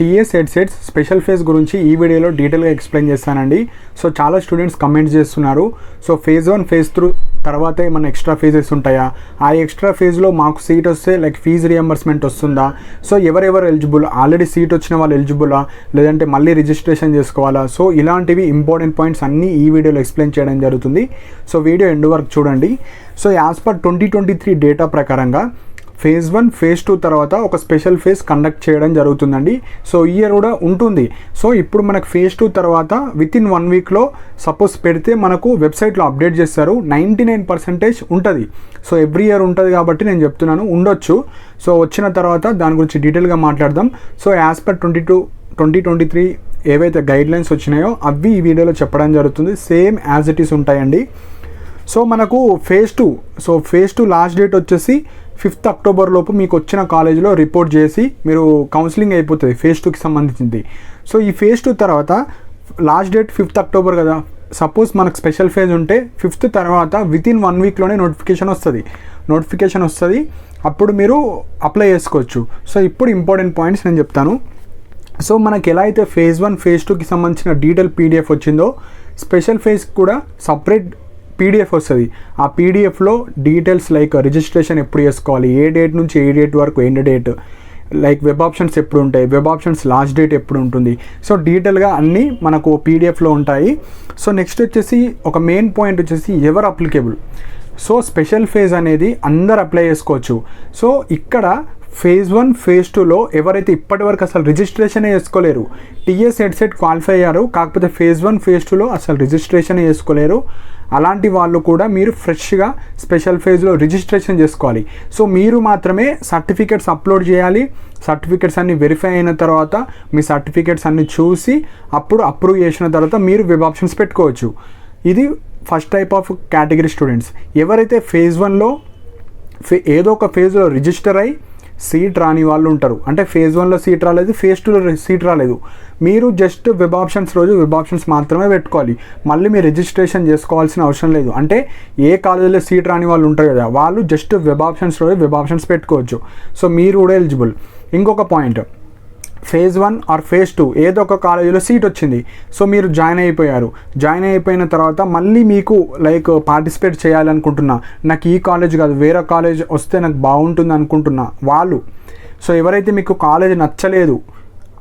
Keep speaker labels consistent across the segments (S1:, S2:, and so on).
S1: TS headsets special phase గురించి ఈ వీడియోలో డీటెయిల్గా ఎక్స్ప్లెయిన్ చేస్తానండి. సో చాలా స్టూడెంట్స్ కమెంట్స్ చేస్తున్నారు. సో ఫేజ్ 1 ఫేజ్ 3 తర్వాత ఏమన్నా ఎక్స్ట్రా ఫేజెస్ ఉంటాయా, ఆ ఎక్స్ట్రా ఫేజ్లో మాకు సీట్ వస్తే లైక్ ఫీజు రియంబర్స్మెంట్ వస్తుందా, సో ఎవరెవరు ఎలిజిబుల్, ఆల్రెడీ సీట్ వచ్చిన వాళ్ళు ఎలిజిబులా లేదంటే మళ్ళీ రిజిస్ట్రేషన్ చేసుకోవాలా, సో ఇలాంటివి ఇంపార్టెంట్ పాయింట్స్ అన్నీ ఈ వీడియోలో ఎక్స్ప్లెయిన్ చేయడం జరుగుతుంది. సో వీడియో ఎండ్ వరకు చూడండి. సో యాజ్ పర్ 2023 డేటా ప్రకారంగా ఫేజ్ 1 ఫేజ్ 2 తర్వాత ఒక స్పెషల్ ఫేజ్ కండక్ట్ చేయడం జరుగుతుందండి. సో ఈ ఇయర్ కూడా ఉంటుంది. సో ఇప్పుడు మనకు ఫేజ్ 2 తర్వాత వితిన్ 1 వీక్లో సపోజ్ పెడితే మనకు వెబ్సైట్లో అప్డేట్ చేస్తారు. 99% ఉంటుంది. సో ఎవ్రీ ఇయర్ ఉంటుంది కాబట్టి నేను చెప్తున్నాను, ఉండొచ్చు. సో వచ్చిన తర్వాత దాని గురించి డీటెయిల్గా మాట్లాడదాం. సో యాజ్ పర్ 2023 ఏవైతే గైడ్లైన్స్ వచ్చినాయో అవి ఈ వీడియోలో చెప్పడం జరుగుతుంది. సేమ్ యాజ్ ఇట్ ఈస్ ఉంటాయండి. సో మనకు ఫేజ్ 2 లాస్ట్ డేట్ వచ్చేసి 5th అక్టోబర్ లోపు మీకు వచ్చిన కాలేజీలో రిపోర్ట్ చేసి మీరు కౌన్సిలింగ్ అయిపోతుంది ఫేజ్ 2కి సంబంధించింది. సో ఈ ఫేజ్ 2 తర్వాత లాస్ట్ డేట్ 5th అక్టోబర్ కదా, సపోజ్ మనకు స్పెషల్ ఫేజ్ ఉంటే 5th తర్వాత వితిన్ 1 వీక్లోనే నోటిఫికేషన్ వస్తుంది. అప్పుడు మీరు అప్లై చేసుకోవచ్చు. సో ఇప్పుడు ఇంపార్టెంట్ పాయింట్స్ నేను చెప్తాను. సో మనకి ఎలా అయితే ఫేజ్ 1 ఫేజ్ 2కి సంబంధించిన డీటెయిల్ పీడిఎఫ్ వచ్చిందో, స్పెషల్ ఫేజ్ కూడా సపరేట్ పీడిఎఫ్ వస్తుంది. ఆ పీడిఎఫ్లో డీటెయిల్స్ లైక్ రిజిస్ట్రేషన్ ఎప్పుడు చేసుకోవాలి, ఏ డేట్ నుంచి ఏ డేట్ వరకు end date, like web options ఎప్పుడు ఉంటాయి, వెబ్ ఆప్షన్స్ లాస్ట్ డేట్ ఎప్పుడు ఉంటుంది, సో డీటెయిల్గా అన్నీ మనకు పీడిఎఫ్లో ఉంటాయి. సో నెక్స్ట్ వచ్చేసి ఒక మెయిన్ పాయింట్ వచ్చేసి ఎవరు అప్లికేబుల్. సో స్పెషల్ ఫేజ్ అనేది అందరు అప్లై చేసుకోవచ్చు. సో ఇక్కడ ఫేజ్ 1 ఫేజ్ 2లో ఎవరైతే ఇప్పటివరకు అసలు రిజిస్ట్రేషనే చేసుకోలేరు, టీఎస్ హెడ్సెట్ క్వాలిఫై అయ్యారు కాకపోతే ఫేజ్ 1 ఫేజ్ 2లో అసలు రిజిస్ట్రేషనే చేసుకోలేరు, అలాంటి వాళ్ళు కూడా మీరు ఫ్రెష్గా స్పెషల్ ఫేజ్లో రిజిస్ట్రేషన్ చేసుకోవాలి. సో మీరు మాత్రమే సర్టిఫికేట్స్ అప్లోడ్ చేయాలి. సర్టిఫికేట్స్ అన్ని వెరిఫై అయిన తర్వాత మీ సర్టిఫికేట్స్ అన్ని చూసి అప్పుడు అప్రూవ్ చేసిన తర్వాత మీరు వెబ్ ఆప్షన్స్ పెట్టుకోవచ్చు. ఇది first type of category students. ఎవరైతే ఫేజ్ 1లో ఏదో ఒక ఫేజ్లో రిజిస్టర్ అయ్యి సీట్ రాని వాళ్ళు ఉంటారు. అంటే ఫేజ్ 1లో సీట్ రాలేదు, ఫేజ్ 2లో సీట్ రాలేదు, మీరు జస్ట్ వెబ్ ఆప్షన్స్ రోజు వెబ్ ఆప్షన్స్ మాత్రమే పెట్టుకోవాలి. మళ్ళీ మీరు రిజిస్ట్రేషన్ చేసుకోవాల్సిన అవసరం లేదు. అంటే ఏ కాలేజీలో సీట్ రాని వాళ్ళు ఉంటారు కదా, వాళ్ళు జస్ట్ వెబ్ ఆప్షన్స్ రోజు వెబ్ ఆప్షన్స్ పెట్టుకోవచ్చు. సో మీరు కూడా ఎలిజిబుల్. ఇంకొక పాయింట్, ఫేజ్ 1 ఆర్ ఫేజ్ 2 ఏదో ఒక కాలేజీలో సీట్ వచ్చింది. సో మీరు జాయిన్ అయిపోయిన తర్వాత మళ్ళీ మీకు లైక్ పార్టిసిపేట్ చేయాలనుకుంటున్నా, నాకు ఈ కాలేజ్ కాదు వేరే కాలేజ్ వస్తే నాకు బాగుంటుంది అనుకుంటున్నా వాళ్ళు, సో ఎవరైతే మీకు కాలేజ్ నచ్చలేదు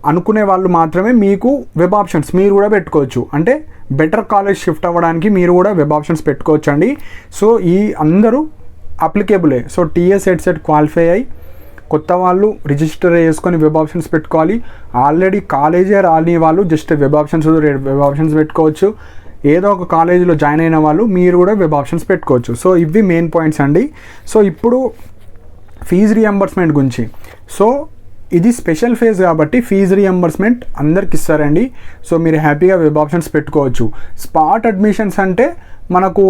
S1: అనుకునే వాళ్ళు మాత్రమే మీకు వెబ్ ఆప్షన్స్ మీరు కూడా పెట్టుకోవచ్చు. అంటే బెటర్ కాలేజ్ షిఫ్ట్ అవ్వడానికి మీరు కూడా వెబ్ ఆప్షన్స్ పెట్టుకోవచ్చు అండి. సో ఈ అందరూ అప్లికేబులే. సో టీఎస్ హెడ్సెట్ క్వాలిఫై అయ్యి కొత్త వాళ్ళు రిజిస్టర్ చేసుకొని వెబ్ ఆప్షన్స్ పెట్టుకోవాలి. ఆల్రెడీ కాలేజే రాని వాళ్ళు జస్ట్ వెబ్ ఆప్షన్స్ పెట్టుకోవచ్చు. ఏదో ఒక కాలేజీలో జాయిన్ అయిన వాళ్ళు మీరు కూడా వెబ్ ఆప్షన్స్ పెట్టుకోవచ్చు. సో ఇవి మెయిన్ పాయింట్స్ అండి. సో ఇప్పుడు ఫీజు రియంబర్స్మెంట్ గురించి. సో ఇది స్పెషల్ ఫేజ్ కాబట్టి ఫీజు రియంబర్స్మెంట్ అందరికి ఇస్తారండి. సో మీరు హ్యాపీగా వెబ్ ఆప్షన్స్ పెట్టుకోవచ్చు. స్పాట్ అడ్మిషన్స్ అంటే మనకు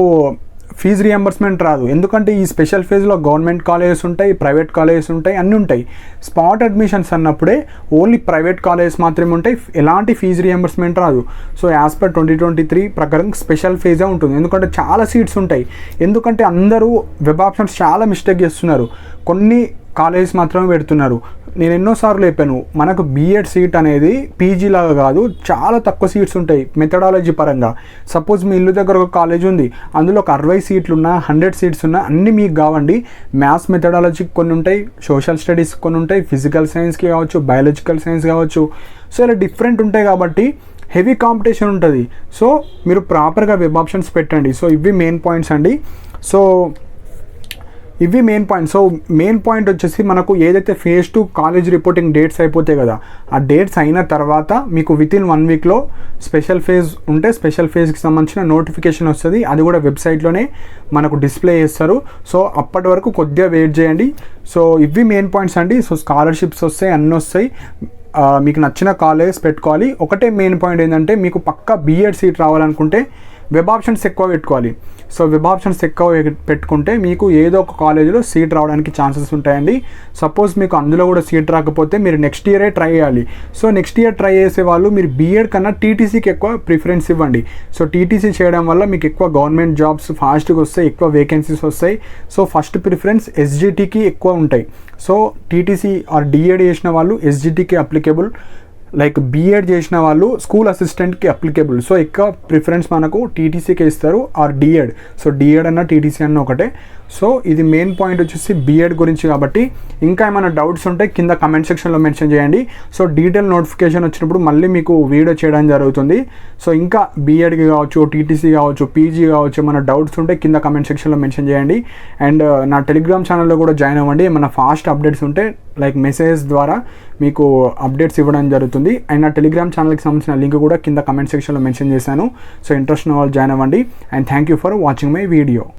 S1: ఫీజు రియంబర్స్మెంట్ రాదు, ఎందుకంటే ఈ స్పెషల్ ఫేజ్లో గవర్నమెంట్ కాలేజెస్ ఉంటాయి, ప్రైవేట్ కాలేజెస్ ఉంటాయి, అన్నీ ఉంటాయి. స్పాట్ అడ్మిషన్స్ అన్నప్పుడే ఓన్లీ ప్రైవేట్ కాలేజెస్ మాత్రమే ఉంటాయి, ఎలాంటి ఫీజు రియంబర్స్మెంట్ రాదు. సో యాజ్ పర్ 2023 ప్రకారం స్పెషల్ ఫేజే ఉంటుంది, ఎందుకంటే చాలా సీట్స్ ఉంటాయి. ఎందుకంటే అందరూ వెబ్ ఆప్షన్స్ చాలా మిస్టేక్ చేస్తున్నారు, కొన్ని కాలేజెస్ మాత్రమే పెడుతున్నారు. నేను ఎన్నోసార్లు చెప్పాను, మనకు బీఎడ్ సీట్ అనేది పీజీ లాగా కాదు, చాలా తక్కువ సీట్స్ ఉంటాయి మెథడాలజీ పరంగా. సపోజ్ మీ ఇల్లు దగ్గర ఒక కాలేజ్ ఉంది, అందులో ఒక 60 సీట్లు ఉన్నా 100 సీట్స్ ఉన్నా అన్నీ మీకు కావండి. మ్యాథ్స్ మెథడాలజీ కొన్ని ఉంటాయి, సోషల్ స్టడీస్ కొన్ని ఉంటాయి, ఫిజికల్ సైన్స్కి కావచ్చు, బయాలజికల్ సైన్స్ కావచ్చు. సో ఇలా డిఫరెంట్ ఉంటాయి కాబట్టి హెవీ కాంపిటీషన్ ఉంటుంది. సో మీరు ప్రాపర్గా వెబ్ ఆప్షన్స్ పెట్టండి. సో ఇవి మెయిన్ పాయింట్స్ అండి. సో ఇవి main point. So main point వచ్చేసి మనకు ఏదైతే ఫేజ్ 2 కాలేజ్ రిపోర్టింగ్ డేట్స్ అయిపోతాయి కదా, ఆ డేట్స్ అయిన తర్వాత మీకు వితిన్ 1 వీక్లో స్పెషల్ ఫేజ్ ఉంటే స్పెషల్ ఫేజ్కి సంబంధించిన నోటిఫికేషన్ వస్తుంది. అది కూడా వెబ్సైట్లోనే మనకు డిస్ప్లే చేస్తారు. సో అప్పటి వరకు కొద్దిగా వెయిట్ చేయండి. సో ఇవి మెయిన్ పాయింట్స్ అండి. సో స్కాలర్షిప్స్ వస్తాయి, అన్నీ వస్తాయి, మీకు నచ్చిన కాలేజ్ పెట్టుకోవాలి. ఒకటే మెయిన్ పాయింట్ ఏంటంటే మీకు పక్కా బీఎడ్ సీట్ రావాలనుకుంటే వెబ్ ఆప్షన్స్ ఎక్కువ పెట్టుకోవాలి. సో వెబ్ ఆప్షన్స్ ఎక్కువ పెట్టుకుంటే మీకు ఏదో ఒక కాలేజీలో సీట్ రావడానికి ఛాన్సెస్ ఉంటాయండి. సపోజ్ మీకు అందులో కూడా సీట్ రాకపోతే మీరు నెక్స్ట్ ఇయరే ట్రై చేయాలి. సో నెక్స్ట్ ఇయర్ ట్రై చేసే వాళ్ళు మీరు బీఎడ్ కన్నా టీటీసీకి ఎక్కువ ప్రిఫరెన్స్ ఇవ్వండి. సో టీటీసీ చేయడం వల్ల మీకు ఎక్కువ గవర్నమెంట్ జాబ్స్ ఫాస్ట్గా వస్తాయి, ఎక్కువ వేకెన్సీస్ వస్తాయి. సో ఫస్ట్ ప్రిఫరెన్స్ ఎస్జిటికి ఎక్కువ ఉంటాయి. సో టీటీసీ ఆర్ డిఎడ్ చేసిన వాళ్ళు ఎస్జిటికి అప్లికేబుల్. లైక్ బీఎడ్ చేసిన వాళ్ళు స్కూల్ అసిస్టెంట్కి అప్లికేబుల్. సో ఎక్కువ ప్రిఫరెన్స్ మనకు టీటీసీకి ఇస్తారు ఆర్ డిఎడ్. సో డిఎడ్ అన్న టీటీసీ అన్న ఒకటే. సో ఇది మెయిన్ పాయింట్ వచ్చేసి బీఎడ్ గురించి. కాబట్టి ఇంకా ఏమైనా డౌట్స్ ఉంటే కింద కమెంట్ సెక్షన్లో మెన్షన్ చేయండి. సో డీటెయిల్ నోటిఫికేషన్ వచ్చినప్పుడు మళ్ళీ మీకు వీడియో చేయడం జరుగుతుంది. సో ఇంకా బీఎడ్కి కావచ్చు, టీటీసీ కావచ్చు, పీజీ కావచ్చు, ఏమైనా డౌట్స్ ఉంటే కింద కమెంట్ సెక్షన్లో మెన్షన్ చేయండి. అండ్ నా టెలిగ్రామ్ ఛానల్లో కూడా జాయిన్ అవ్వండి. ఏమైనా ఫాస్ట్ అప్డేట్స్ ఉంటే లైక్ మెసేజ్ ద్వారా మీకు అప్డేట్స్ ఇవ్వడం జరుగుతుంది. అండ్ నా టెలిగ్రామ్ ఛానల్కి సంబంధించిన లింక్ కూడా కింద కమెంట్ సెక్షన్లో మెన్షన్ చేశాను. సో ఇంట్రెస్ట్ ఉన్న వాళ్ళు జాయిన్ అవ్వండి. And thank you for watching my video.